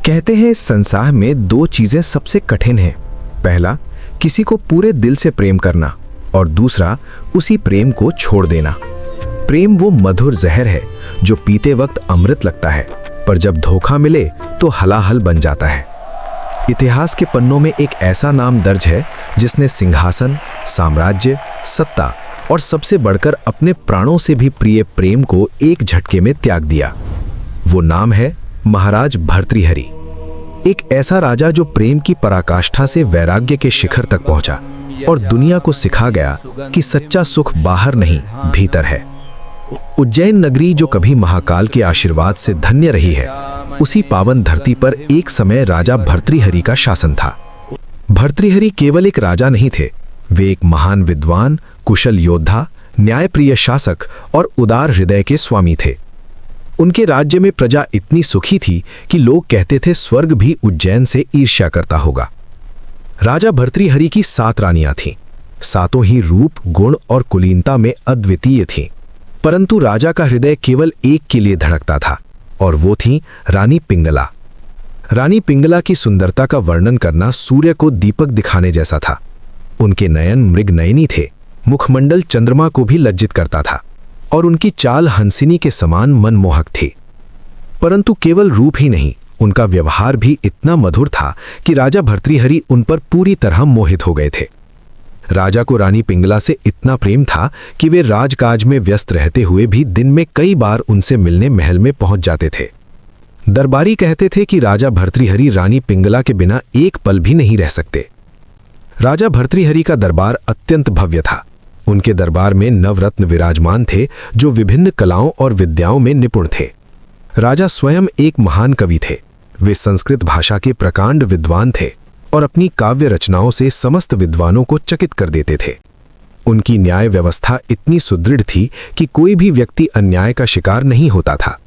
कहते हैं इस संसार में दो चीजें सबसे कठिन हैं। पहला, किसी को पूरे दिल से प्रेम करना, और दूसरा, उसी प्रेम को छोड़ देना। प्रेम वो मधुर जहर है जो पीते वक्त अमृत लगता है, पर जब धोखा मिले तो हलाहल बन जाता है। इतिहास के पन्नों में एक ऐसा नाम दर्ज है जिसने सिंहासन, साम्राज्य, सत्ता और सबसे बढ़कर अपने प्राणों से भी प्रिय प्रेम को एक झटके में त्याग दिया। वो नाम है महाराज भर्तृहरि। एक ऐसा राजा जो प्रेम की पराकाष्ठा से वैराग्य के शिखर तक पहुंचा और दुनिया को सिखा गया कि सच्चा सुख बाहर नहीं, भीतर है। उज्जैन नगरी जो कभी महाकाल के आशीर्वाद से धन्य रही है, उसी पावन धरती पर एक समय राजा भर्तृहरि का शासन था। भर्तृहरि केवल एक राजा नहीं थे, वे एक महान विद्वान, कुशल योद्धा, न्यायप्रिय शासक और उदार हृदय के स्वामी थे। उनके राज्य में प्रजा इतनी सुखी थी कि लोग कहते थे स्वर्ग भी उज्जैन से ईर्ष्या करता होगा। राजा भर्तृहरि की 7 रानियां थीं। सातों ही रूप, गुण और कुलीनता में अद्वितीय थीं, परंतु राजा का हृदय केवल एक के लिए धड़कता था, और वो थी रानी पिंगला। रानी पिंगला की सुंदरता का वर्णन करना सूर्य को दीपक दिखाने जैसा था। उनके नयन मृगनयनी थे, मुखमंडल चंद्रमा को भी लज्जित करता था, और उनकी चाल हंसिनी के समान मनमोहक थी। परंतु केवल रूप ही नहीं, उनका व्यवहार भी इतना मधुर था कि राजा भर्तृहरि उन पर पूरी तरह मोहित हो गए थे। राजा को रानी पिंगला से इतना प्रेम था कि वे राजकाज में व्यस्त रहते हुए भी दिन में कई बार उनसे मिलने महल में पहुंच जाते थे। दरबारी कहते थे कि राजा भर्तृहरि रानी पिंगला के बिना एक पल भी नहीं रह सकते। राजा भर्तृहरि का दरबार अत्यंत भव्य था। उनके दरबार में नवरत्न विराजमान थे जो विभिन्न कलाओं और विद्याओं में निपुण थे। राजा स्वयं एक महान कवि थे। वे संस्कृत भाषा के प्रकांड विद्वान थे और अपनी काव्य रचनाओं से समस्त विद्वानों को चकित कर देते थे। उनकी न्याय व्यवस्था इतनी सुदृढ़ थी कि कोई भी व्यक्ति अन्याय का शिकार नहीं होता था।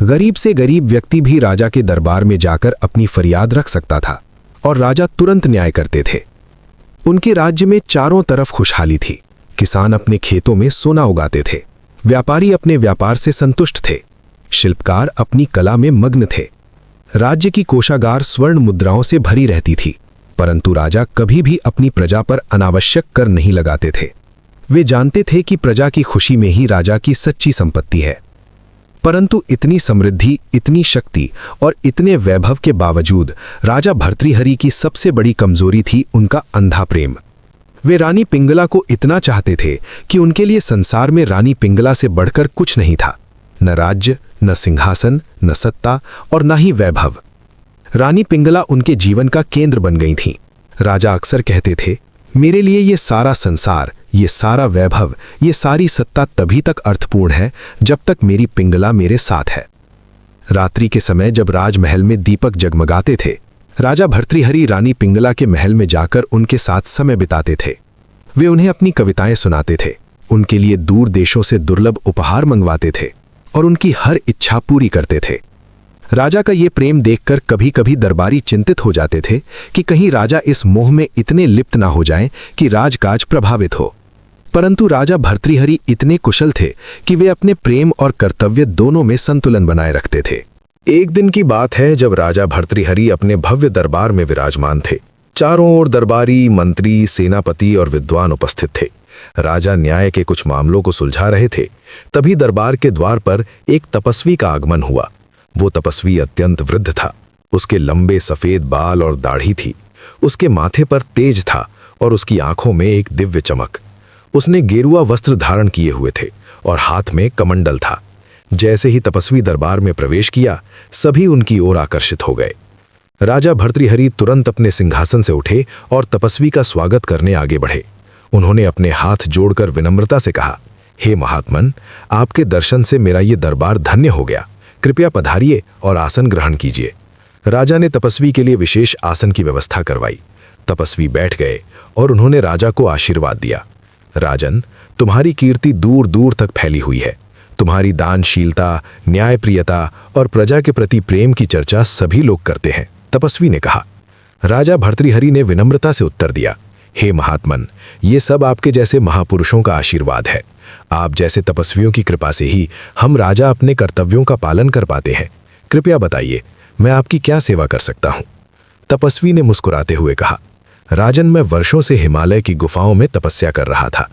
गरीब से गरीब व्यक्ति भी राजा के दरबार में जाकर अपनी फरियाद रख सकता था और राजा तुरंत न्याय करते थे। उनके राज्य में चारों तरफ खुशहाली थी। किसान अपने खेतों में सोना उगाते थे, व्यापारी अपने व्यापार से संतुष्ट थे, शिल्पकार अपनी कला में मग्न थे। राज्य की कोषागार स्वर्ण मुद्राओं से भरी रहती थी, परंतु राजा कभी भी अपनी प्रजा पर अनावश्यक कर नहीं लगाते थे। वे जानते थे कि प्रजा की खुशी में ही राजा की सच्ची संपत्ति है। परंतु इतनी समृद्धि, इतनी शक्ति और इतने वैभव के बावजूद राजा भर्तृहरि की सबसे बड़ी कमजोरी थी उनका अंधा प्रेम। वे रानी पिंगला को इतना चाहते थे कि उनके लिए संसार में रानी पिंगला से बढ़कर कुछ नहीं था। न राज्य, न सिंहासन, न सत्ता और न ही वैभव। रानी पिंगला उनके जीवन का केंद्र बन गई थीं। राजा अक्सर कहते थे, मेरे लिए ये सारा संसार, ये सारा वैभव, ये सारी सत्ता तभी तक अर्थपूर्ण है जब तक मेरी पिंगला मेरे साथ है। रात्रि के समय जब राजमहल में दीपक जगमगाते थे, राजा भर्तृहरि रानी पिंगला के महल में जाकर उनके साथ समय बिताते थे। वे उन्हें अपनी कविताएं सुनाते थे, उनके लिए दूर देशों से दुर्लभ उपहार मंगवाते थे और उनकी हर इच्छा पूरी करते थे। राजा का ये प्रेम देखकर कभी कभी दरबारी चिंतित हो जाते थे कि कहीं राजा इस मोह में इतने लिप्त ना हो जाएं कि राजकाज प्रभावित हो। परंतु राजा भर्तृहरि इतने कुशल थे कि वे अपने प्रेम और कर्तव्य दोनों में संतुलन बनाए रखते थे। एक दिन की बात है जब राजा भर्तृहरि अपने भव्य दरबार में विराजमान थे। चारों ओर दरबारी, मंत्री, सेनापति और विद्वान उपस्थित थे। राजा न्याय के कुछ मामलों को सुलझा रहे थे। तभी दरबार के द्वार पर एक तपस्वी का आगमन हुआ। वो तपस्वी अत्यंत वृद्ध था। उसके लंबे सफेद बाल और दाढ़ी थी। उसके माथे पर तेज था और उसकी आंखों में एक दिव्य चमक। उसने गेरुआ वस्त्र धारण किए हुए थे और हाथ में कमंडल था। जैसे ही तपस्वी दरबार में प्रवेश किया, सभी उनकी ओर आकर्षित हो गए। राजा भर्तृहरि तुरंत अपने सिंहासन से उठे और तपस्वी का स्वागत करने आगे बढ़े। उन्होंने अपने हाथ जोड़कर विनम्रता से कहा, हे महात्मन, आपके दर्शन से मेरा ये दरबार धन्य हो गया। कृपया पधारिए और आसन ग्रहण कीजिए। राजा ने तपस्वी के लिए विशेष आसन की व्यवस्था करवाई। तपस्वी बैठ गए और उन्होंने राजा को आशीर्वाद दिया। राजन, तुम्हारी कीर्ति दूर दूर तक फैली हुई है। तुम्हारी दानशीलता, न्यायप्रियता और प्रजा के प्रति प्रेम की चर्चा सभी लोग करते हैं, तपस्वी ने कहा। राजा भर्तृहरि ने विनम्रता से उत्तर दिया, हे महात्मन, ये सब आपके जैसे महापुरुषों का आशीर्वाद है। आप जैसे तपस्वियों की कृपा से ही हम राजा अपने कर्तव्यों का पालन कर पाते हैं। कृपया बताइए, मैं आपकी क्या सेवा कर सकता हूं? तपस्वी ने मुस्कुराते हुए कहा, राजन, मैं वर्षों से हिमालय की गुफाओं में तपस्या कर रहा था।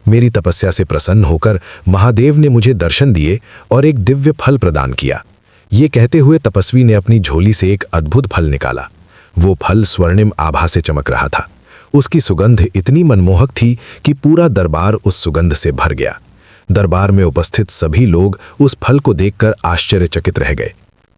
मेरी तपस्या से प्रसन्न होकर महादेव ने मुझे दर्शन दिए और एक दिव्य फल प्रदान किया। ये कहते हुए तपस्वी ने अपनी झोली से एक अद्भुत फल निकाला। वो फल स्वर्णिम आभा से चमक रहा था। उसकी सुगंध इतनी मनमोहक थी कि पूरा दरबार उस सुगंध से भर गया। दरबार में उपस्थित सभी लोग उस फल को देखकर आश्चर्यचकित रह गए।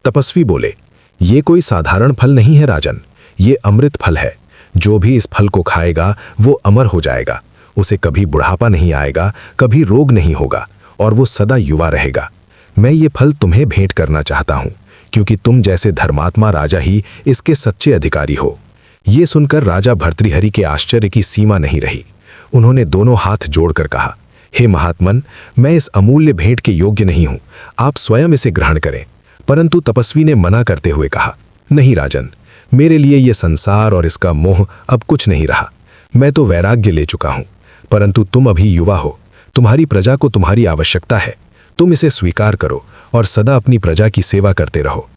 तपस्वी बोले, ये कोई साधारण फल नहीं है राजन, ये अमृत फल है। जो भी इस फल को खाएगा वो अमर हो जाएगा। उसे कभी बुढ़ापा नहीं आएगा, कभी रोग नहीं होगा और वो सदा युवा रहेगा। मैं ये फल तुम्हें भेंट करना चाहता हूँ, क्योंकि तुम जैसे धर्मात्मा राजा ही इसके सच्चे अधिकारी हो। ये सुनकर राजा भर्तृहरि के आश्चर्य की सीमा नहीं रही। उन्होंने दोनों हाथ जोड़कर कहा, हे महात्मन, मैं इस अमूल्य भेंट के योग्य नहीं हूँ, आप स्वयं इसे ग्रहण करें। परंतु तपस्वी ने मना करते हुए कहा, नहीं राजन, मेरे लिए ये संसार और इसका मोह अब कुछ नहीं रहा। मैं तो वैराग्य ले चुका हूँ, परंतु तुम अभी युवा हो, तुम्हारी प्रजा को तुम्हारी आवश्यकता है। तुम इसे स्वीकार करो और सदा अपनी प्रजा की सेवा करते रहो।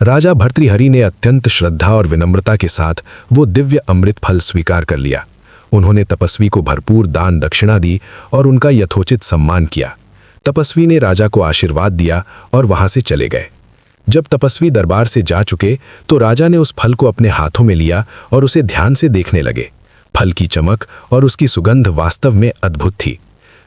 राजा भर्तृहरि ने अत्यंत श्रद्धा और विनम्रता के साथ वो दिव्य अमृत फल स्वीकार कर लिया। उन्होंने तपस्वी को भरपूर दान दक्षिणा दी और उनका यथोचित सम्मान किया। तपस्वी ने राजा को आशीर्वाद दिया और वहां से चले गए। जब तपस्वी दरबार से जा चुके तो राजा ने उस फल को अपने हाथों में लिया और उसे ध्यान से देखने लगे। फल की चमक और उसकी सुगंध वास्तव में अद्भुत थी।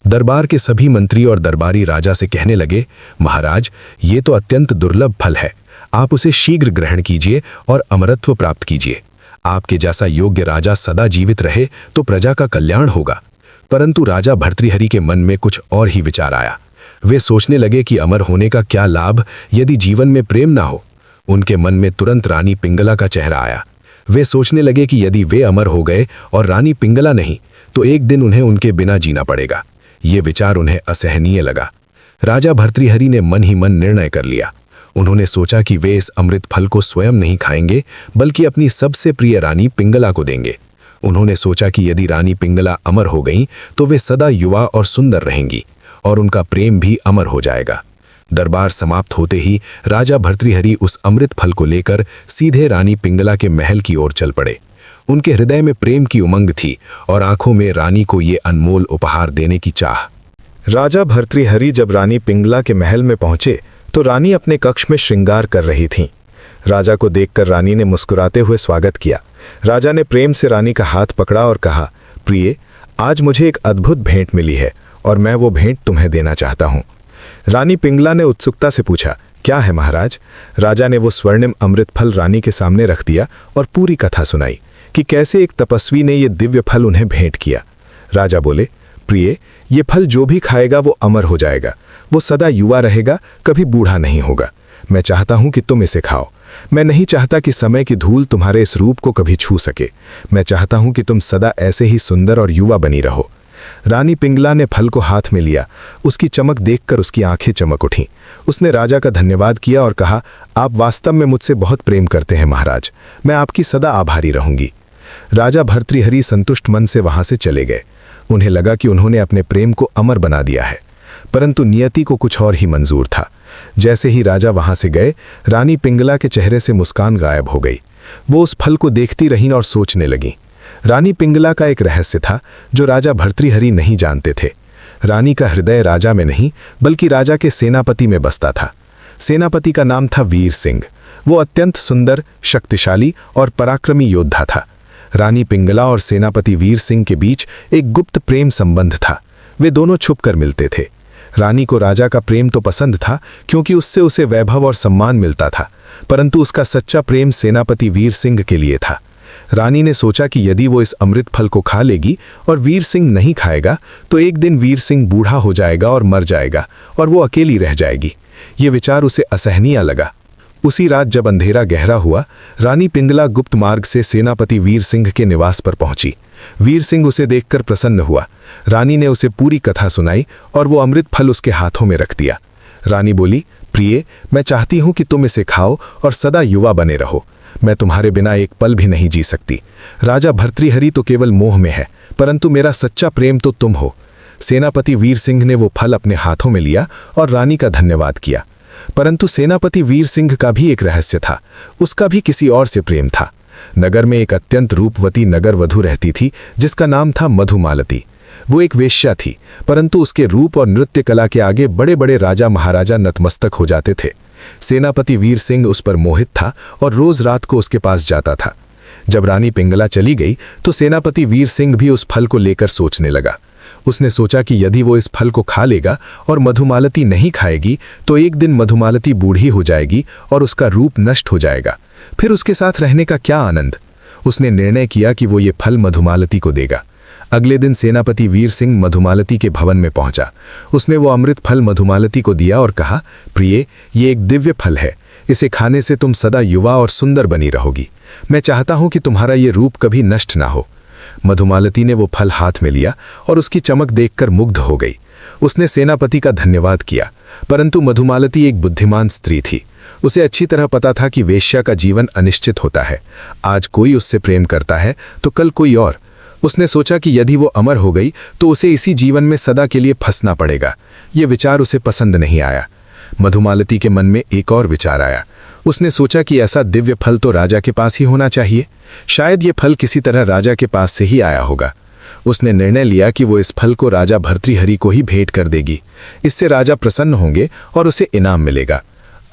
दरबार के सभी मंत्री और दरबारी राजा से कहने लगे, महाराज, ये तो अत्यंत दुर्लभ फल है, आप उसे शीघ्र ग्रहण कीजिए और अमरत्व प्राप्त कीजिए। आपके जैसा योग्य राजा सदा जीवित रहे तो प्रजा का कल्याण होगा। परंतु राजा भर्तृहरि के मन में कुछ और ही विचार आया। वे सोचने लगे कि अमर होने का क्या लाभ यदि जीवन में प्रेम ना हो। उनके मन में तुरंत रानी पिंगला का चेहरा आया। वे सोचने लगे कि यदि वे अमर हो गए और रानी पिंगला नहीं, तो एक दिन उन्हें उनके बिना जीना पड़ेगा। ये विचार उन्हें असहनीय लगा। राजा भर्तृहरि ने मन ही मन निर्णय कर लिया। उन्होंने सोचा कि वे इस अमृत फल को स्वयं नहीं खाएंगे, बल्कि अपनी सबसे प्रिय रानी पिंगला को देंगे। उन्होंने सोचा कि यदि रानी पिंगला अमर हो गईं, तो वे सदा युवा और सुंदर रहेंगी और उनका प्रेम भी अमर हो जाएगा। दरबार समाप्त होते ही राजा भर्तृहरि उस अमृत फल को लेकर सीधे रानी पिंगला के महल की ओर चल पड़े। उनके हृदय में प्रेम की उमंग थी और आंखों में रानी को ये अनमोल उपहार देने की चाह। राजा भर्तृहरि जब रानी पिंगला के महल में पहुंचे तो रानी अपने कक्ष में श्रृंगार कर रही थीं। राजा को देखकर रानी ने मुस्कुराते हुए स्वागत किया। राजा ने प्रेम से रानी का हाथ पकड़ा और कहा, प्रिय, आज मुझे एक अद्भुत भेंट मिली है और मैं वो भेंट तुम्हें देना चाहता हूँ। रानी पिंगला ने उत्सुकता से पूछा, क्या है महाराज? राजा ने वो स्वर्णिम अमृत फल रानी के सामने रख दिया और पूरी कथा सुनाई कि कैसे एक तपस्वी ने ये दिव्य फल उन्हें भेंट किया। राजा बोले, प्रिय, ये फल जो भी खाएगा वो अमर हो जाएगा, वो सदा युवा रहेगा, कभी बूढ़ा नहीं होगा। मैं चाहता हूं कि तुम इसे खाओ। मैं नहीं चाहता कि समय की धूल तुम्हारे इस रूप को कभी छू सके। मैं चाहता हूं कि तुम सदा ऐसे ही सुंदर और युवा बनी रहो। रानी पिंगला ने फल को हाथ में लिया। उसकी चमक देखकर उसकी आंखें चमक उठीं। उसने राजा का धन्यवाद किया और कहा, आप वास्तव में मुझसे बहुत प्रेम करते हैं महाराज, मैं आपकी सदा आभारी रहूंगी। राजा भर्तृहरि संतुष्ट मन से वहां से चले गए। उन्हें लगा कि उन्होंने अपने प्रेम को अमर बना दिया है, परंतु नियति को कुछ और ही मंजूर था। जैसे ही राजा वहां से गए, रानी पिंगला के चेहरे से मुस्कान गायब हो गई। वो उस फल को देखती रहीं और सोचने लगीं। रानी पिंगला का एक रहस्य था जो राजा भर्तृहरि नहीं जानते थे। रानी का हृदय राजा में नहीं बल्कि राजा के सेनापति में बसता था। सेनापति का नाम था वीर सिंह। वो अत्यंत सुंदर, शक्तिशाली और पराक्रमी योद्धा था। रानी पिंगला और सेनापति वीर सिंह के बीच एक गुप्त प्रेम संबंध था। वे दोनों छुपकर मिलते थे। रानी को राजा का प्रेम तो पसंद था क्योंकि उससे उसे वैभव और सम्मान मिलता था, परंतु उसका सच्चा प्रेम सेनापति वीर सिंह के लिए था। रानी ने सोचा कि यदि वो इस अमृत फल को खा लेगी और वीर सिंह नहीं खाएगा तो एक दिन वीर सिंह बूढ़ा हो जाएगा और मर जाएगा और वो अकेली रह जाएगी। ये विचार उसे असहनीय लगा। उसी रात जब अंधेरा गहरा हुआ, रानी पिंगला गुप्त मार्ग से सेनापति वीर सिंह के निवास पर पहुंची। वीर सिंह उसे देखकर प्रसन्न हुआ। रानी ने उसे पूरी कथा सुनाई और वो अमृत फल उसके हाथों में रख दिया। रानी बोली, प्रिय, मैं चाहती हूं कि तुम इसे खाओ और सदा युवा बने रहो। मैं तुम्हारे बिना एक पल भी नहीं जी सकती। राजा भर्तृहरि तो केवल मोह में है, परंतु मेरा सच्चा प्रेम तो तुम हो। सेनापति वीर सिंह ने वो फल अपने हाथों में लिया और रानी का धन्यवाद किया। परंतु सेनापति वीर सिंह का भी एक रहस्य था। उसका भी किसी और से प्रेम था। नगर में एक अत्यंत रूपवती नगर वधू रहती थी जिसका नाम था मधुमालती। वो एक वेश्या थी, परंतु उसके रूप और नृत्य कला के आगे बड़े बड़े राजा महाराजा नतमस्तक हो जाते थे। सेनापति वीर सिंह उस पर मोहित था और रोज रात को उसके पास जाता था। जब रानी पिंगला चली गई तो सेनापति वीर सिंह भी उस फल को लेकर सोचने लगा। उसने सोचा कि यदि वो इस फल को खा लेगा और मधुमालती नहीं खाएगी तो एक दिन मधुमालती बूढ़ी हो जाएगी और उसका रूप नष्ट हो जाएगा। फिर उसके साथ रहने का क्या आनंद। उसने निर्णय किया कि वो ये फल मधुमालती को देगा। अगले दिन सेनापति वीर सिंह मधुमालती के भवन में पहुंचा। उसने वो अमृत फल मधुमालती को दिया और कहा, प्रिय, ये एक दिव्य फल है। इसे खाने से तुम सदा युवा और सुंदर बनी रहोगी। मैं चाहता हूं कि तुम्हारा ये रूप कभी नष्ट ना हो। मधुमालती ने वो फल हाथ में लिया और उसकी चमक देखकर मुग्ध हो गई। उसने सेनापति का धन्यवाद किया, परंतु मधुमालती एक बुद्धिमान स्त्री थी। उसे अच्छी तरह पता था कि वेश्या का जीवन अनिश्चित होता है। आज कोई उससे प्रेम करता है तो कल कोई और। उसने सोचा कि यदि वो अमर हो गई तो उसे इसी जीवन में सदा के लिए फंसना पड़ेगा। ये विचार उसे पसंद नहीं आया। मधुमालती के मन में एक और विचार आया। उसने सोचा कि ऐसा दिव्य फल तो राजा के पास ही होना चाहिए। शायद ये फल किसी तरह राजा के पास से ही आया होगा। उसने निर्णय लिया कि वो इस फल को राजा भर्तृहरि को ही भेंट कर देगी। इससे राजा प्रसन्न होंगे और उसे इनाम मिलेगा।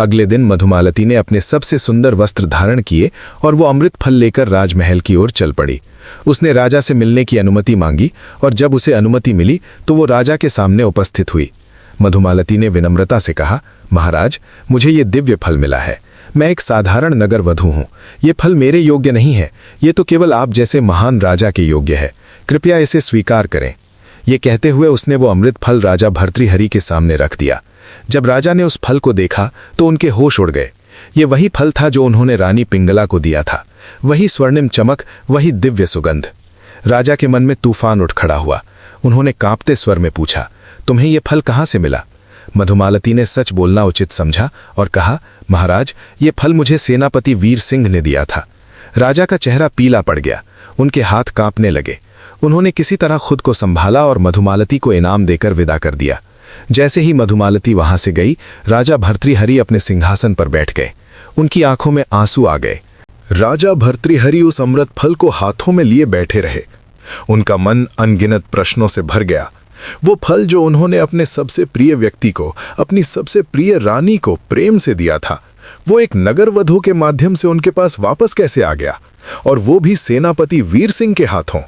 अगले दिन मधुमालती ने अपने सबसे सुंदर वस्त्र धारण किए और वो अमृत फल लेकर राजमहल की ओर चल पड़ी। उसने राजा से मिलने की अनुमति मांगी और जब उसे अनुमति मिली तो वो राजा के सामने उपस्थित हुई। मधुमालती ने विनम्रता से कहा, महाराज, मुझे ये दिव्य फल मिला है। मैं एक साधारण नगर वधू हूँ। ये फल मेरे योग्य नहीं है। ये तो केवल आप जैसे महान राजा के योग्य है। कृपया इसे स्वीकार करें। ये कहते हुए उसने वो अमृत फल राजा भर्तृहरि के सामने रख दिया। जब राजा ने उस फल को देखा तो उनके होश उड़ गए। ये वही फल था जो उन्होंने रानी पिंगला को दिया था। वही स्वर्णिम चमक, वही दिव्य सुगंध। राजा के मन में तूफान उठ खड़ा हुआ। उन्होंने कांपते स्वर में पूछा, तुम्हें ये फल कहाँ से मिला? मधुमालती ने सच बोलना उचित समझा और कहा, महाराज, ये फल मुझे सेनापति वीर सिंह ने दिया था। राजा का चेहरा पीला पड़ गया। उनके हाथ कांपने लगे। उन्होंने किसी तरह खुद को संभाला और मधुमालती को इनाम देकर विदा कर दिया। जैसे ही मधुमालती वहां से गई, राजा भर्तृहरि अपने सिंहासन पर बैठ गए। उनकी आंखों में आंसू आ गए। राजा भर्तृहरि उस अमृत फल को हाथों में लिए बैठे रहे। उनका मन अनगिनत प्रश्नों से भर गया। वो फल जो उन्होंने अपने सबसे प्रिय व्यक्ति को, अपनी सबसे प्रिय रानी को प्रेम से दिया था, वो एक नगर वधू के माध्यम से उनके पास वापस कैसे आ गया, और वो भी सेनापति वीर सिंह के हाथों।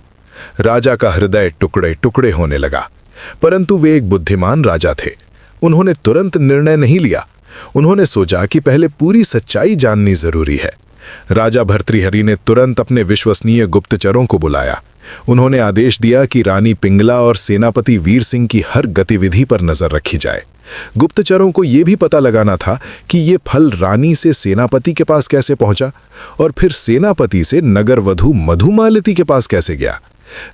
राजा का हृदय टुकड़े टुकड़े होने लगा। परंतु वे एक बुद्धिमान राजा थे। उन्होंने तुरंत निर्णय नहीं लिया। उन्होंने सोचा कि पहले पूरी सच्चाई जाननी जरूरी है। राजा भर्तृहरि ने तुरंत अपने विश्वसनीय गुप्तचरों को बुलाया। उन्होंने आदेश दिया कि रानी पिंगला और सेनापति वीर सिंह की हर गतिविधि पर नजर रखी जाए। गुप्तचरों को यह भी पता लगाना था कि ये फल रानी से सेनापति के पास कैसे पहुंचा और फिर सेनापति से नगर वधू मधुमालती के पास कैसे गया।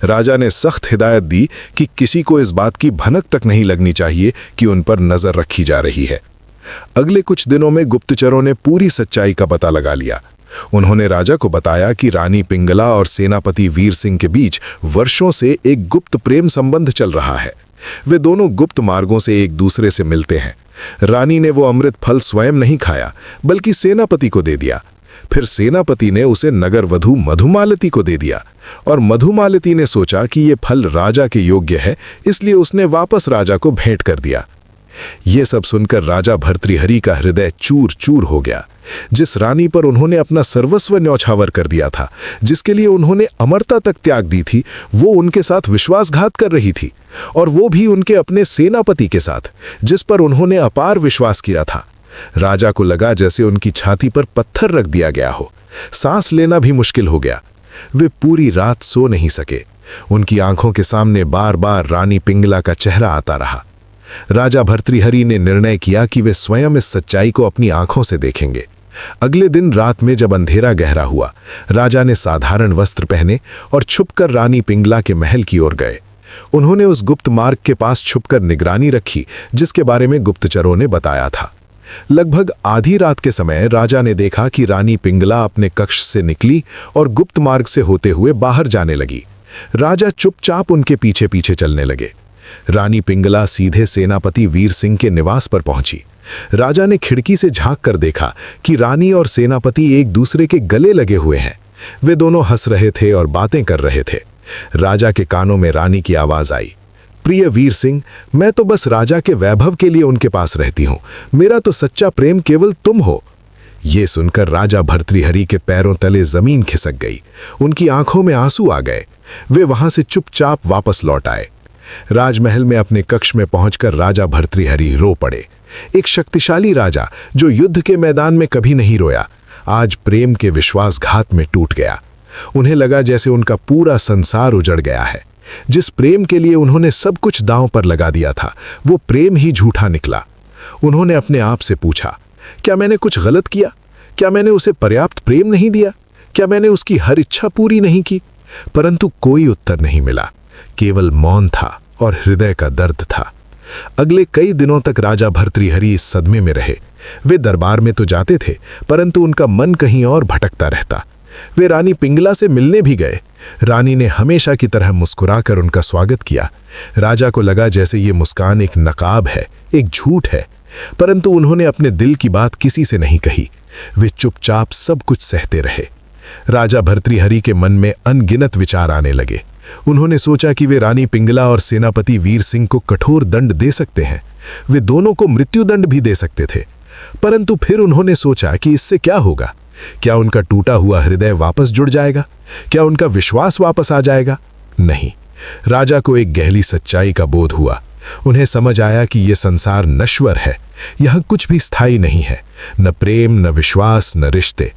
राजा ने सख्त हिदायत दी कि किसी को इस बात की भनक तक नहीं लगनी चाहिए कि उन पर नजर रखी जा रही है। अगले कुछ दिनों में गुप्तचरों ने पूरी सच्चाई का पता लगा लिया। उन्होंने राजा को बताया कि रानी पिंगला और सेनापति वीर सिंह के बीच वर्षों से एक गुप्त प्रेम संबंध चल रहा है। वे दोनों गुप्त मार्गों से एक दूसरे से मिलते हैं। रानी ने वो अमृत फल स्वयं नहीं खाया, बल्कि सेनापति को दे दिया। फिर सेनापति ने उसे नगर वधू मधुमालती को दे दिया और मधुमालती ने सोचा कि ये फल राजा के योग्य है, इसलिए उसने वापस राजा को भेंट कर दिया। ये सब सुनकर राजा भर्तृहरि का हृदय चूर चूर हो गया। जिस रानी पर उन्होंने अपना सर्वस्व न्यौछावर कर दिया था, जिसके लिए उन्होंने अमरता तक त्याग दी थी, वो उनके साथ विश्वासघात कर रही थी, और वो भी उनके अपने सेनापति के साथ, जिस पर उन्होंने अपार विश्वास किया था। राजा को लगा जैसे उनकी छाती पर पत्थर रख दिया गया हो। सांस लेना भी मुश्किल हो गया। वे पूरी रात सो नहीं सके। उनकी आंखों के सामने बार बार रानी पिंगला का चेहरा आता रहा। राजा भर्तृहरि ने निर्णय किया कि वे स्वयं इस सच्चाई को अपनी आंखों से देखेंगे। अगले दिन रात में जब अंधेरा गहरा हुआ, राजा ने साधारण वस्त्र पहने और छुपकर रानी पिंगला के महल की ओर गए। उन्होंने उस गुप्त मार्ग के पास छुपकर निगरानी रखी जिसके बारे में गुप्तचरों ने बताया था। लगभग आधी रात के समय राजा ने देखा कि रानी पिंगला अपने कक्ष से निकली और गुप्त मार्ग से होते हुए बाहर जाने लगी। राजा चुपचाप उनके पीछे पीछे चलने लगे। रानी पिंगला सीधे सेनापति वीर सिंह के निवास पर पहुंची। राजा ने खिड़की से झांक कर देखा कि रानी और सेनापति एक दूसरे के गले लगे हुए हैं। वे दोनों हंस रहे थे और बातें कर रहे थे। राजा के कानों में रानी की आवाज आई, प्रिय वीर सिंह, मैं तो बस राजा के वैभव के लिए उनके पास रहती हूं। मेरा तो सच्चा प्रेम केवल तुम हो। ये सुनकर राजा भर्तृहरि के पैरों तले जमीन खिसक गई। उनकी आंखों में आंसू आ गए। वे वहां से चुपचाप वापस लौट आए। राजमहल में अपने कक्ष में पहुंचकर राजा भर्तृहरि रो पड़े। एक शक्तिशाली राजा जो युद्ध के मैदान में कभी नहीं रोया, आज प्रेम के विश्वासघात में टूट गया। उन्हें लगा जैसे उनका पूरा संसार उजड़ गया है। जिस प्रेम के लिए उन्होंने सब कुछ दांव पर लगा दिया था, वो प्रेम ही झूठा निकला। उन्होंने अपने आप से पूछा, क्या मैंने कुछ गलत किया? क्या मैंने उसे पर्याप्त प्रेम नहीं दिया? क्या मैंने उसकी हर इच्छा पूरी नहीं की? परंतु कोई उत्तर नहीं मिला, केवल मौन था और हृदय का दर्द था। अगले कई दिनों तक राजा भर्तृहरि इस सदमे में रहे। वे दरबार में तो जाते थे, परंतु उनका मन कहीं और भटकता रहता। वे रानी पिंगला से मिलने भी गए। रानी ने हमेशा की तरह मुस्कुराकर उनका स्वागत किया। राजा को लगा जैसे ये मुस्कान एक नकाब है, एक झूठ है, परंतु उन्होंने अपने दिल की बात किसी से नहीं कही। वे चुपचाप सब कुछ सहते रहे। राजा भर्तृहरि के मन में अनगिनत विचार आने लगे। उन्होंने सोचा कि वे रानी पिंगला और सेनापति वीर सिंह को कठोर दंड दे सकते हैं। वे दोनों को मृत्युदंड भी दे सकते थे। परंतु फिर उन्होंने सोचा कि इससे क्या होगा? क्या उनका टूटा हुआ हृदय वापस जुड़ जाएगा? क्या उनका विश्वास वापस आ जाएगा? नहीं। राजा को एक गहरी सच्चाई का बोध हुआ। उन्हें समझ आया कि यह संसार नश्वर है। यहां कुछ भी स्थायी नहीं है, न प्रेम, न विश्वास, न रिश्ते।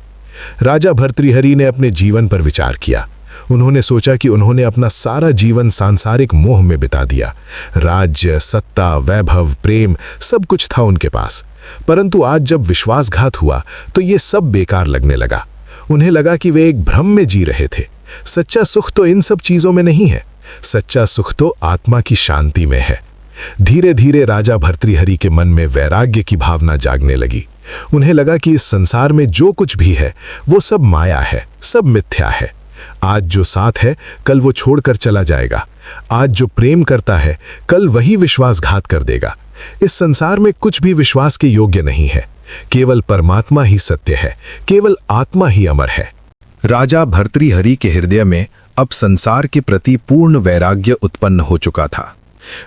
राजा भर्तृहरि ने अपने जीवन पर विचार किया। उन्होंने सोचा कि उन्होंने अपना सारा जीवन सांसारिक मोह में बिता दिया। राज्य, सत्ता, वैभव, प्रेम, सब कुछ था उनके पास। परंतु आज जब विश्वासघात हुआ तो ये सब बेकार लगने लगा। उन्हें लगा कि वे एक भ्रम में जी रहे थे। सच्चा सुख तो इन सब चीजों में नहीं है। सच्चा सुख तो आत्मा की शांति में है। धीरे धीरे राजा भर्तृहरि के मन में वैराग्य की भावना जागने लगी। उन्हें लगा कि इस संसार में जो कुछ भी है वो सब माया है, सब मिथ्या है। आज जो साथ है कल वो छोड़कर चला जाएगा। आज जो प्रेम करता है कल वही विश्वासघात कर देगा। इस संसार में कुछ भी विश्वास के योग्य नहीं है। केवल परमात्मा ही सत्य है, केवल आत्मा ही अमर है। राजा भर्तृहरि के हृदय में अब संसार के प्रति पूर्ण वैराग्य उत्पन्न हो चुका था।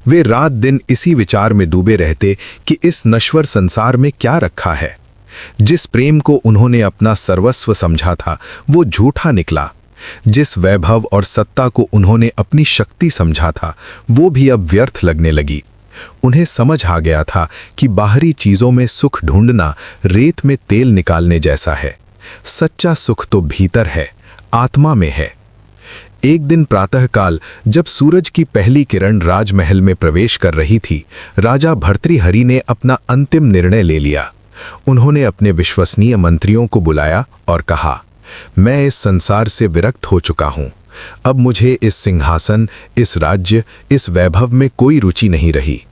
वे रात दिन इसी विचार में डूबे रहते कि इस नश्वर संसार में क्या रखा है। जिस प्रेम को उन्होंने अपना सर्वस्व समझा था वो झूठा निकला। जिस वैभव और सत्ता को उन्होंने अपनी शक्ति समझा था वो भी अब व्यर्थ लगने लगी। उन्हें समझ आ गया था कि बाहरी चीजों में सुख ढूंढना रेत में तेल निकालने जैसा है। सच्चा सुख तो भीतर है, आत्मा में है। एक दिन प्रातःकाल जब सूरज की पहली किरण राजमहल में प्रवेश कर रही थी, राजा भर्तृहरि ने अपना अंतिम निर्णय ले लिया। उन्होंने अपने विश्वसनीय मंत्रियों को बुलाया और कहा, मैं इस संसार से विरक्त हो चुका हूं। अब मुझे इस सिंहासन, इस राज्य, इस वैभव में कोई रुचि नहीं रही।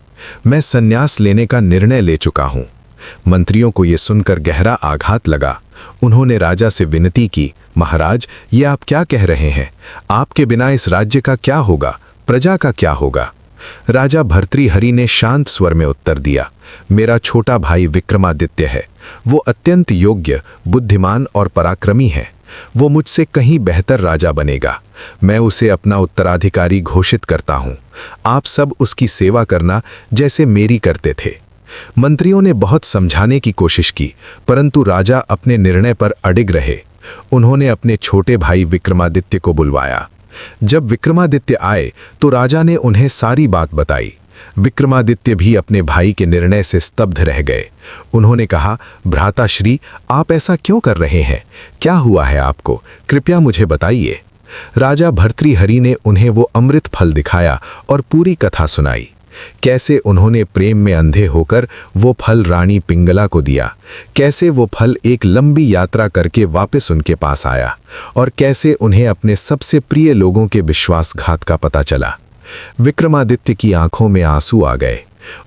मैं संन्यास लेने का निर्णय ले चुका हूं। मंत्रियों को यह सुनकर गहरा आघात लगा। उन्होंने राजा से विनती की, महाराज, ये आप क्या कह रहे हैं? आपके बिना इस राज्य का क्या होगा? प्रजा का क्या होगा? राजा भर्तृहरि ने शांत स्वर में उत्तर दिया, मेरा छोटा भाई विक्रमादित्य है। वो अत्यंत योग्य, बुद्धिमान और पराक्रमी है। वो मुझसे कहीं बेहतर राजा बनेगा। मैं उसे अपना उत्तराधिकारी घोषित करता हूं। आप सब उसकी सेवा करना जैसे मेरी करते थे। मंत्रियों ने बहुत समझाने की कोशिश की, परंतु राजा अपने निर्णय पर अडिग रहे। उन्होंने अपने छोटे भाई विक्रमादित्य को बुलवाया। जब विक्रमादित्य आए तो राजा ने उन्हें सारी बात बताई। विक्रमादित्य भी अपने भाई के निर्णय से स्तब्ध रह गए। उन्होंने कहा, भ्राताश्री, आप ऐसा क्यों कर रहे हैं? क्या हुआ है आपको? कृपया मुझे बताइए। राजा भर्तृहरि ने उन्हें वो अमृत फल दिखाया और पूरी कथा सुनाई। कैसे उन्होंने प्रेम में अंधे होकर वो फल रानी पिंगला को दिया, कैसे वो फल एक लंबी यात्रा करके वापस उनके पास आया, और कैसे उन्हें अपने सबसे प्रिय लोगों के विश्वासघात का पता चला। विक्रमादित्य की आंखों में आंसू आ गए।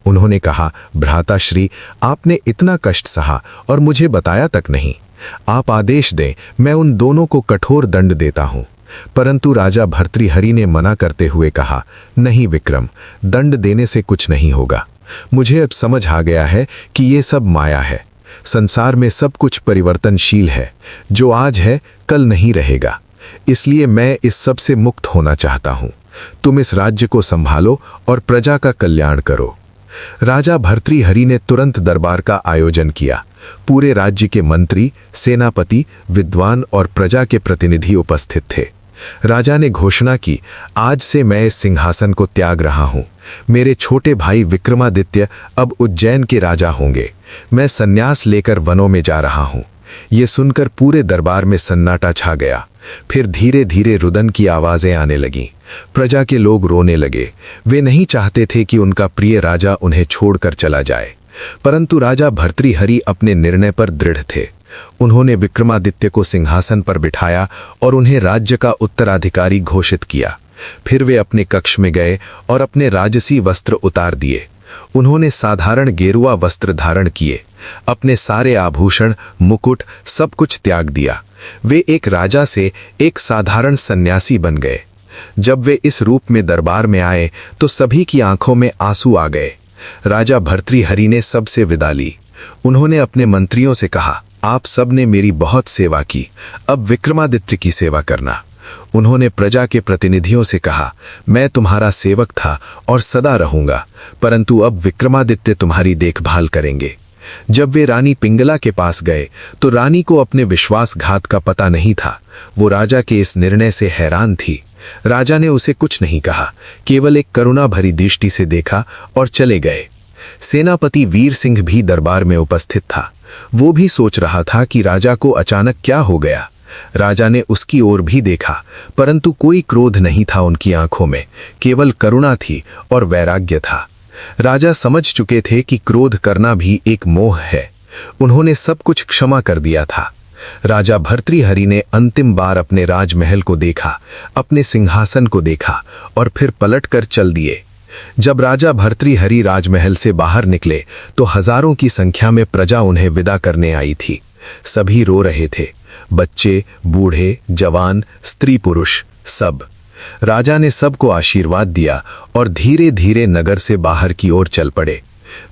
उन्होंने कहा, भ्राताश्री, आपने इतना कष्ट सहा और मुझे बताया तक नहीं। आप आदेश दें, मैं उन दोनों को कठोर दंड देता हूं। परंतु राजा भर्तृहरि ने मना करते हुए कहा, नहीं विक्रम, दंड देने से कुछ नहीं होगा। मुझे अब समझ आ गया है कि ये सब माया है। संसार में सब कुछ परिवर्तनशील है, जो आज है कल नहीं रहेगा। इसलिए मैं इस सब से मुक्त होना चाहता हूँ। तुम इस राज्य को संभालो और प्रजा का कल्याण करो। राजा भर्तृहरि ने तुरंत दरबार का आयोजन किया। पूरे राज्य के मंत्री, सेनापति, विद्वान और प्रजा के प्रतिनिधि उपस्थित थे। राजा ने घोषणा की, आज से मैं इस सिंहासन को त्याग रहा हूं। मेरे छोटे भाई विक्रमादित्य अब उज्जैन के राजा होंगे। मैं संन्यास लेकर वनों में जा रहा हूं। ये सुनकर पूरे दरबार में सन्नाटा छा गया। फिर धीरे धीरे रुदन की आवाजें आने लगीं। प्रजा के लोग रोने लगे। वे नहीं चाहते थे कि उनका प्रिय राजा उन्हें छोड़कर चला जाए, परंतु राजा भर्तृहरि अपने निर्णय पर दृढ़ थे। उन्होंने विक्रमादित्य को सिंहासन पर बिठाया और उन्हें राज्य का उत्तराधिकारी घोषित किया। फिर वे अपने कक्ष में गए और अपने राजसी वस्त्र उतार दिए। उन्होंने साधारण गेरुआ वस्त्र धारण किए। अपने सारे आभूषण, मुकुट, सब कुछ त्याग दिया। वे एक राजा से एक साधारण सन्यासी बन गए। जब वे इस रूप में दरबार में आए तो सभी की आंखों में आंसू आ गए। राजा भर्तृहरि ने सबसे विदा ली। उन्होंने अपने मंत्रियों से कहा, आप सब ने मेरी बहुत सेवा की, अब विक्रमादित्य की सेवा करना। उन्होंने प्रजा के प्रतिनिधियों से कहा, मैं तुम्हारा सेवक था और सदा रहूंगा, परंतु अब विक्रमादित्य तुम्हारी देखभाल करेंगे। जब वे रानी पिंगला के पास गए तो रानी को अपने विश्वासघात का पता नहीं था। वो राजा के इस निर्णय से हैरान थी। राजा ने उसे कुछ नहीं कहा, केवल एक करुणा भरी दृष्टि से देखा और चले गए। सेनापति वीर सिंह भी दरबार में उपस्थित था। वो भी सोच रहा था कि राजा को अचानक क्या हो गया। राजा ने उसकी ओर भी देखा, परंतु कोई क्रोध नहीं था उनकी आंखों में, केवल करुणा थी और वैराग्य था। राजा समझ चुके थे कि क्रोध करना भी एक मोह है। उन्होंने सब कुछ क्षमा कर दिया था। राजा भर्तृहरि ने अंतिम बार अपने राजमहल को देखा, अपने सिंहासन को देखा और फिर पलटकर चल दिए। जब राजा भर्तृहरि राजमहल से बाहर निकले तो हजारों की संख्या में प्रजा उन्हें विदा करने आई थी। सभी रो रहे थे, बच्चे, बूढ़े, जवान, स्त्री पुरुष, सब। राजा ने सबको आशीर्वाद दिया और धीरे धीरे नगर से बाहर की ओर चल पड़े।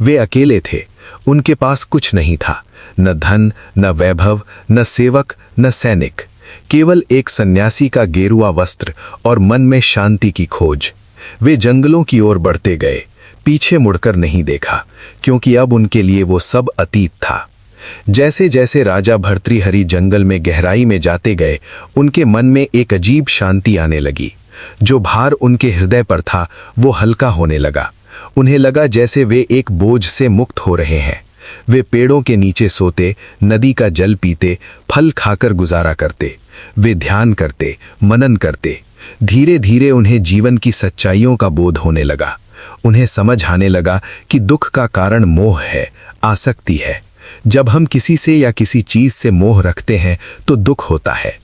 वे अकेले थे, उनके पास कुछ नहीं था, न धन, न वैभव, न सेवक, न सैनिक, केवल एक सन्यासी का गेरुआ वस्त्र और मन में शांति की खोज। वे जंगलों की ओर बढ़ते गए, पीछे मुड़कर नहीं देखा, क्योंकि अब उनके लिए वो सब अतीत था। जैसे जैसे राजा भर्तृहरि जंगल में गहराई में जाते गए, उनके मन में एक अजीब शांति आने लगी। जो भार उनके हृदय पर था वो हल्का होने लगा। उन्हें लगा जैसे वे एक बोझ से मुक्त हो रहे हैं। वे पेड़ों के नीचे सोते, नदी का जल पीते, फल खाकर गुजारा करते। वे ध्यान करते, मनन करते। धीरे धीरे उन्हें जीवन की सच्चाइयों का बोध होने लगा। उन्हें समझ आने लगा कि दुख का कारण मोह है, आसक्ति है। जब हम किसी से या किसी चीज से मोह रखते हैं तो दुख होता है।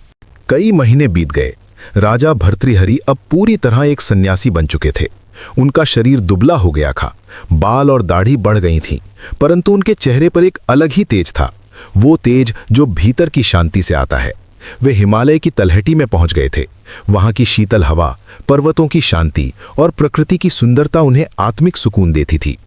कई महीने बीत गए। राजा भर्तृहरि अब पूरी तरह एक सन्यासी बन चुके थे। उनका शरीर दुबला हो गया था, बाल और दाढ़ी बढ़ गई थी, परंतु उनके चेहरे पर एक अलग ही तेज था। वो तेज जो भीतर की शांति से आता है। वे हिमालय की तलहटी में पहुंच गए थे। वहां की शीतल हवा, पर्वतों की शांति और प्रकृति की सुंदरता उन्हें आत्मिक सुकून देती थी।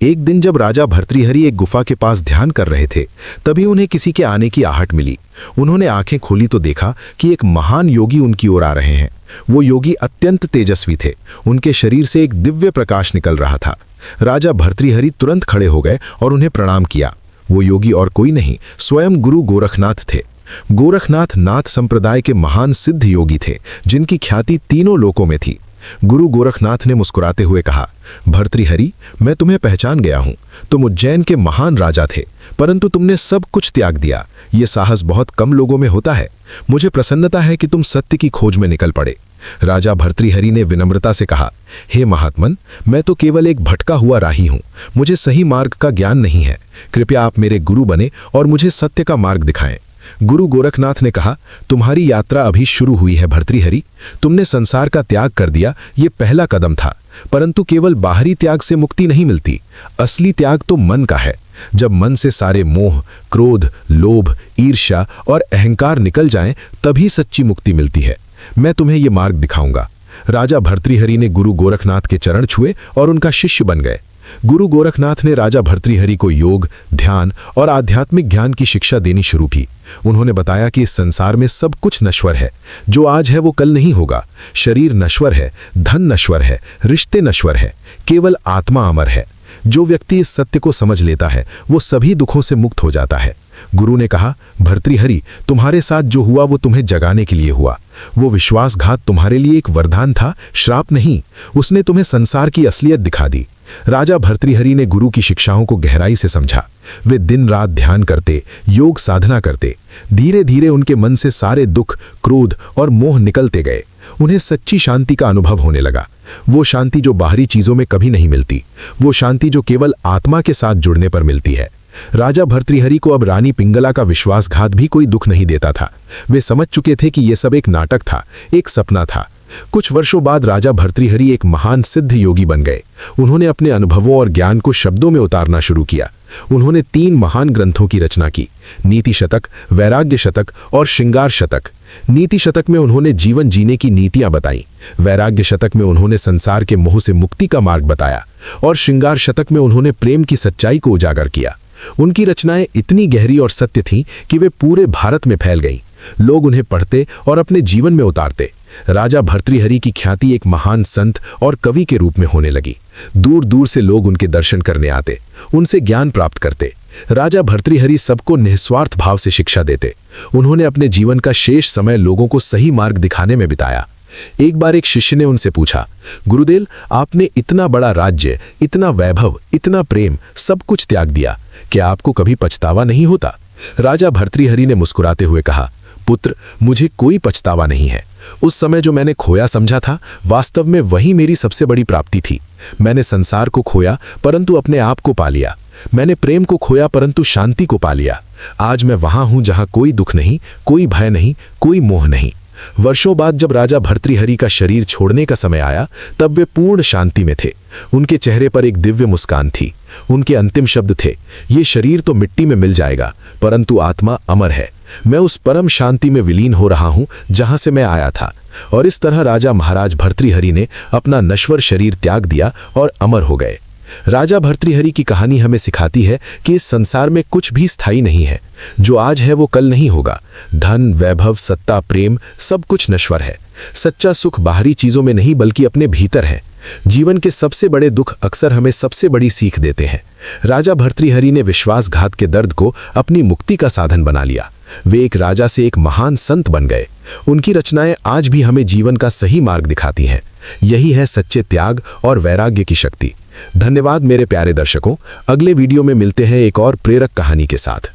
एक दिन जब राजा भर्तृहरि एक गुफा के पास ध्यान कर रहे थे, तभी उन्हें किसी के आने की आहट मिली। उन्होंने आंखें खोली तो देखा कि एक महान योगी उनकी ओर आ रहे हैं। वो योगी अत्यंत तेजस्वी थे। उनके शरीर से एक दिव्य प्रकाश निकल रहा था। राजा भर्तृहरि तुरंत खड़े हो गए और उन्हें प्रणाम किया। वो योगी और कोई नहीं, स्वयं गुरु गोरखनाथ थे। गोरखनाथ नाथ संप्रदाय के महान सिद्ध योगी थे, जिनकी ख्याति तीनों लोकों में थी। गुरु गोरखनाथ ने मुस्कुराते हुए कहा, भर्तृहरि, मैं तुम्हें पहचान गया हूं। तुम उज्जैन के महान राजा थे, परंतु तुमने सब कुछ त्याग दिया। ये साहस बहुत कम लोगों में होता है। मुझे प्रसन्नता है कि तुम सत्य की खोज में निकल पड़े। राजा भर्तृहरि ने विनम्रता से कहा, हे महात्मन, मैं तो केवल एक भटका हुआ राही हूं। मुझे सही मार्ग का ज्ञान नहीं है। कृपया आप मेरे गुरु बने और मुझे सत्य का मार्ग दिखाएं। गुरु गोरखनाथ ने कहा, तुम्हारी यात्रा अभी शुरू हुई है भर्तृहरि। तुमने संसार का त्याग कर दिया, ये पहला कदम था। परंतु केवल बाहरी त्याग से मुक्ति नहीं मिलती। असली त्याग तो मन का है। जब मन से सारे मोह, क्रोध, लोभ, ईर्ष्या और अहंकार निकल जाएं, तभी सच्ची मुक्ति मिलती है। मैं तुम्हें ये मार्ग दिखाऊंगा। राजा भर्तृहरि ने गुरु गोरखनाथ के चरण छुए और उनका शिष्य बन गए। गुरु गोरखनाथ ने राजा भर्तृहरि को योग, ध्यान और आध्यात्मिक ज्ञान की शिक्षा देनी शुरू की। उन्होंने बताया कि इस संसार में सब कुछ नश्वर है, जो आज है वो कल नहीं होगा। शरीर नश्वर है, धन नश्वर है, रिश्ते नश्वर है, केवल आत्मा अमर है। जो व्यक्ति इस सत्य को समझ लेता है वो सभी दुखों से मुक्त हो जाता है। गुरु ने कहा, भर्तृहरि, तुम्हारे साथ जो हुआ वो तुम्हें जगाने के लिए हुआ। वो विश्वासघात तुम्हारे लिए एक वरदान था, श्राप नहीं। उसने तुम्हें संसार की असलियत दिखा दी। राजा भर्तृहरि ने गुरु की शिक्षाओं को गहराई से समझा। वे दिन रात ध्यान करते, योग साधना करते। धीरे धीरे उनके मन से सारे दुख, क्रोध और मोह निकलते गए। उन्हें सच्ची शांति का अनुभव होने लगा। वो शांति जो बाहरी चीजों में कभी नहीं मिलती, वो शांति जो केवल आत्मा के साथ जुड़ने पर मिलती है। राजा भर्तृहरि को अब रानी पिंगला का विश्वासघात भी कोई दुख नहीं देता था। वे समझ चुके थे कि यह सब एक नाटक था, एक सपना था। कुछ वर्षों बाद राजा भर्तृहरि एक महान सिद्ध योगी बन गए। उन्होंने अपने अनुभवों और ज्ञान को शब्दों में उतारना शुरू किया। उन्होंने 3 महान ग्रंथों की रचना की, नीति शतक, वैराग्य शतक और श्रृंगार शतक। नीति शतक में उन्होंने जीवन जीने की नीतियां बताई, वैराग्य शतक में उन्होंने संसार के मोह से मुक्ति का मार्ग बताया और श्रृंगार शतक में उन्होंने प्रेम की सच्चाई को उजागर किया। उनकी रचनाएं इतनी गहरी और सत्य थीं कि वे पूरे भारत में फैल गईं। लोग उन्हें पढ़ते और अपने जीवन में उतारते। राजा भर्तृहरि की ख्याति एक महान संत और कवि के रूप में होने लगी। दूर दूर से लोग उनके दर्शन करने आते, उनसे ज्ञान प्राप्त करते। राजा भर्तृहरि सबको निस्वार्थ भाव से शिक्षा देते। उन्होंने अपने जीवन का शेष समय लोगों को सही मार्ग दिखाने में बिताया। एक बार एक शिष्य ने उनसे पूछा, गुरुदेव, आपने इतना बड़ा राज्य, इतना वैभव, इतना प्रेम, सब कुछ त्याग दिया, क्या आपको कभी पछतावा नहीं होता? राजा भर्तृहरि ने मुस्कुराते हुए कहा, पुत्र, मुझे कोई पछतावा नहीं है। उस समय जो मैंने खोया समझा था, वास्तव में वही मेरी सबसे बड़ी प्राप्ति थी। मैंने संसार को खोया परंतु अपने आप को पा लिया। मैंने प्रेम को खोया परंतु शांति को पा लिया। आज मैं वहां हूं जहां कोई दुख नहीं, कोई भय नहीं, कोई मोह नहीं। वर्षों बाद जब राजा भर्तृहरि का शरीर छोड़ने का समय आया, तब वे पूर्ण शांति में थे। उनके चेहरे पर एक दिव्य मुस्कान थी। उनके अंतिम शब्द थे, ये शरीर तो मिट्टी में मिल जाएगा परंतु आत्मा अमर है। मैं उस परम शांति में विलीन हो रहा हूं जहां से मैं आया था। और इस तरह राजा महाराज भर्तृहरि ने अपना नश्वर शरीर त्याग दिया और अमर हो गए। राजा भर्तृहरि की कहानी हमें सिखाती है कि इस संसार में कुछ भी स्थायी नहीं है। जो आज है वो कल नहीं होगा। धन, वैभव, सत्ता, प्रेम, सब कुछ नश्वर है। सच्चा सुख बाहरी चीजों में नहीं बल्कि अपने भीतर है। जीवन के सबसे बड़े दुख अक्सर हमें सबसे बड़ी सीख देते हैं। राजा भर्तृहरि ने विश्वासघात के दर्द को अपनी मुक्ति का साधन बना लिया। वे एक राजा से एक महान संत बन गए। उनकी रचनाएं आज भी हमें जीवन का सही मार्ग दिखाती हैं। यही है सच्चे त्याग और वैराग्य की शक्ति। धन्यवाद मेरे प्यारे दर्शकों। अगले वीडियो में मिलते हैं एक और प्रेरक कहानी के साथ।